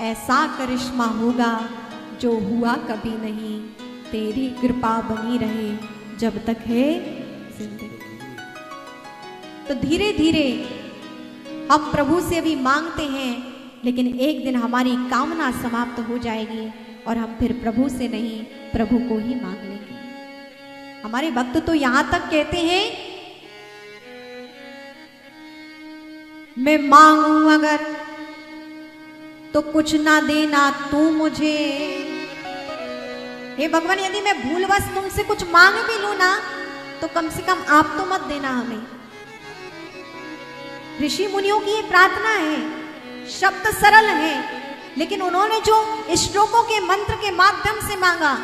ऐसा करिश्मा होगा जो हुआ कभी नहीं, तेरी कृपा बनी रहे जब तक है जिंदगी। तो धीरे धीरे हम प्रभु से भी मांगते हैं, लेकिन एक दिन हमारी कामना समाप्त हो जाएगी और हम फिर प्रभु से नहीं प्रभु को ही मांग लेंगे। हमारे भक्त तो यहां तक कहते हैं, मैं मांगू अगर तो कुछ ना देना तू मुझे। हे भगवान, यदि मैं भूलवश तुमसे कुछ मांग भी लूं ना, तो कम से कम आप तो मत देना हमें। ऋषि मुनियों की ये प्रार्थना है, शब्द सरल है, लेकिन उन्होंने जो श्लोकों के मंत्र के माध्यम से मांगा,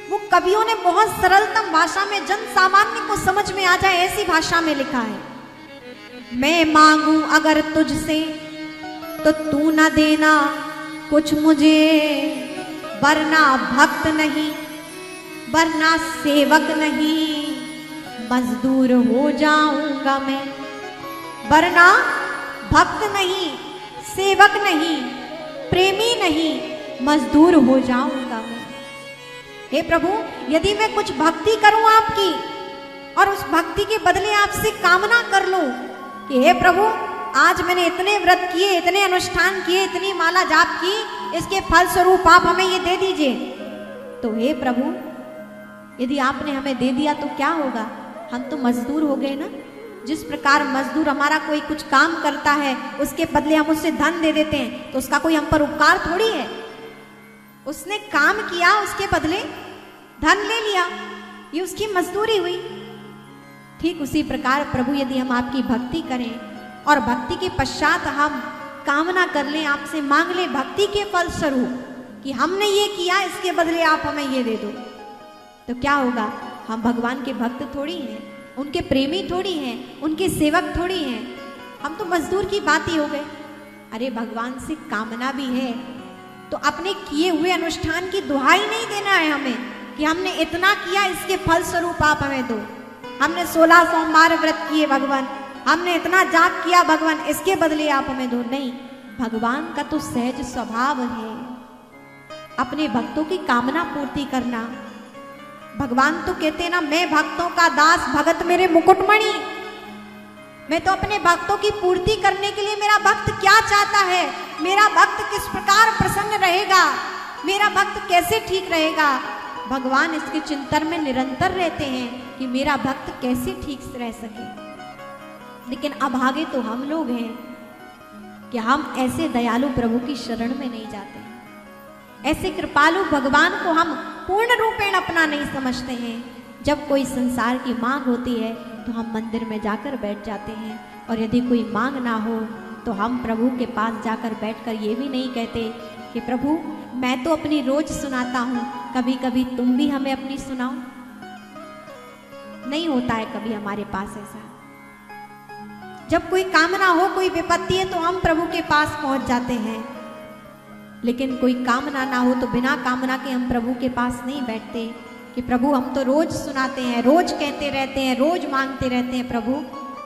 वो कवियों ने बहुत सरलतम भाषा में जन सामान्य को समझ में आ जाए ऐसी भाषा में लिखा है। मैं मांगू अगर तुझसे तो तू ना देना कुछ मुझे, वरना भक्त नहीं वरना सेवक नहीं, मजदूर हो जाऊंगा मैं। वरना भक्त नहीं, सेवक नहीं, प्रेमी नहीं, मजदूर हो जाऊंगा मैं। हे प्रभु, यदि मैं कुछ भक्ति करूं आपकी और उस भक्ति के बदले आपसे कामना कर लूं कि हे प्रभु, आज मैंने इतने व्रत किए, इतने अनुष्ठान किए, इतनी माला जाप की, इसके फल स्वरूप आप हमें ये दे दीजिए, तो हे प्रभु, यदि आपने हमें दे दिया तो क्या होगा? हम तो मजदूर हो गए ना। जिस प्रकार मजदूर हमारा कोई कुछ काम करता है, उसके बदले हम उससे धन दे देते हैं, तो उसका कोई हम पर उपकार थोड़ी है। उसने काम किया, उसके बदले धन ले लिया, ये उसकी मजदूरी हुई। ठीक उसी प्रकार प्रभु, यदि हम आपकी भक्ति करें और भक्ति के पश्चात हम कामना कर लें, आपसे मांग लें भक्ति के फल स्वरूप कि हमने ये किया, इसके बदले आप हमें ये दे दो, तो क्या होगा? हम भगवान के भक्त थोड़ी हैं, उनके प्रेमी थोड़ी हैं, उनके सेवक थोड़ी हैं, हम तो मजदूर की बात ही हो गए। अरे भगवान से कामना भी है तो अपने किए हुए अनुष्ठान की दुहाई नहीं देना है हमें कि हमने इतना किया, इसके फल स्वरूप आप हमें दो। हमने 16 सोमवार व्रत किए भगवान, हमने इतना जाप किया भगवान, इसके बदले आप हमें दो। नहीं, भगवान का तो सहज स्वभाव है अपने भक्तों की कामना पूर्ति करना। भगवान तो कहते हैं ना, मैं भक्तों का दास, भगत मेरे मुकुटमणि। मैं तो अपने भक्तों की पूर्ति करने के लिए, मेरा भक्त क्या चाहता है, मेरा भक्त किस प्रकार प्रसन्न रहेगा, मेरा भक्त कैसे ठीक रहेगा, भगवान इसके चिंतन में निरंतर रहते हैं कि मेरा भक्त कैसे ठीक से रह सके। लेकिन अभागे तो हम लोग हैं कि हम ऐसे दयालु प्रभु की शरण में नहीं जाते, ऐसे कृपालु भगवान को हम पूर्ण रूपेण अपना नहीं समझते हैं। जब कोई संसार की मांग होती है तो हम मंदिर में जाकर बैठ जाते हैं, और यदि कोई मांग ना हो तो हम प्रभु के पास जाकर बैठकर ये भी नहीं कहते कि प्रभु, मैं तो अपनी रोज सुनाता हूँ, कभी कभी तुम भी हमें अपनी सुनाओ। नहीं होता है कभी हमारे पास ऐसा। जब कोई कामना हो, कोई विपत्ति है, तो हम प्रभु के पास पहुंच जाते हैं, लेकिन कोई कामना ना हो तो बिना कामना के हम प्रभु के पास नहीं बैठते कि प्रभु, हम तो रोज सुनाते हैं, रोज कहते रहते हैं, रोज मांगते रहते हैं, प्रभु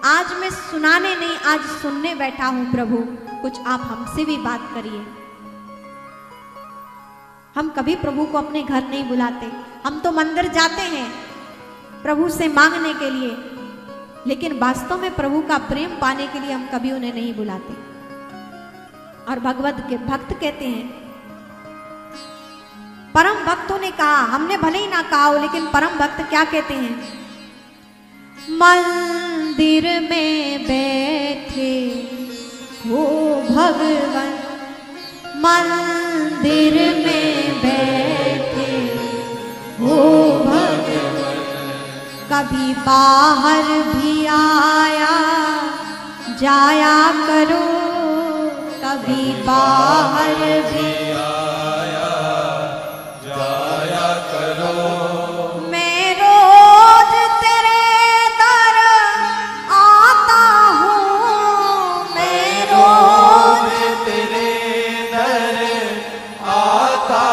आज मैं सुनाने नहीं, आज सुनने बैठा हूं प्रभु, कुछ आप हमसे भी बात करिए। हम कभी प्रभु को अपने घर नहीं बुलाते, हम तो मंदिर जाते हैं प्रभु से मांगने के लिए, लेकिन वास्तव में प्रभु का प्रेम पाने के लिए हम कभी उन्हें नहीं बुलाते। और भगवत के भक्त कहते हैं, परम भक्तों ने कहा, हमने भले ही ना कहा हो, लेकिन परम भक्त क्या कहते हैं? मंदिर में बैठे हो भगवान, मंदिर में बैठे हो भगवान, कभी बाहर भी आया जाया करो, कभी बाहर भी आया जाया करो। मैं रोज तेरे दर आता हूँ, मैं रोज तेरे दर आता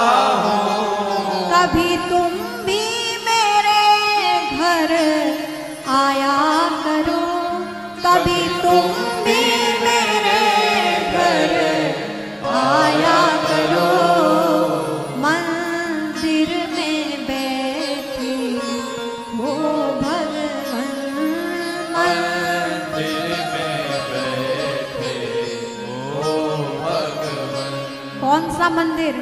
हूँ, कभी तुम भी मेरे घर आया करो, कभी तुम भी मेरे घर आया सा मंदिर,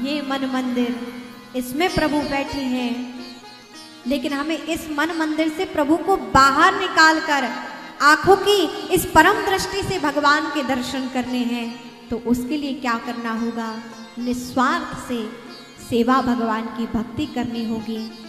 ये मन मंदिर, इसमें प्रभु बैठे हैं। लेकिन हमें इस मन मंदिर से प्रभु को बाहर निकाल कर आंखों की इस परम दृष्टि से भगवान के दर्शन करने हैं। तो उसके लिए क्या करना होगा? निस्वार्थ से सेवा, भगवान की भक्ति करनी होगी।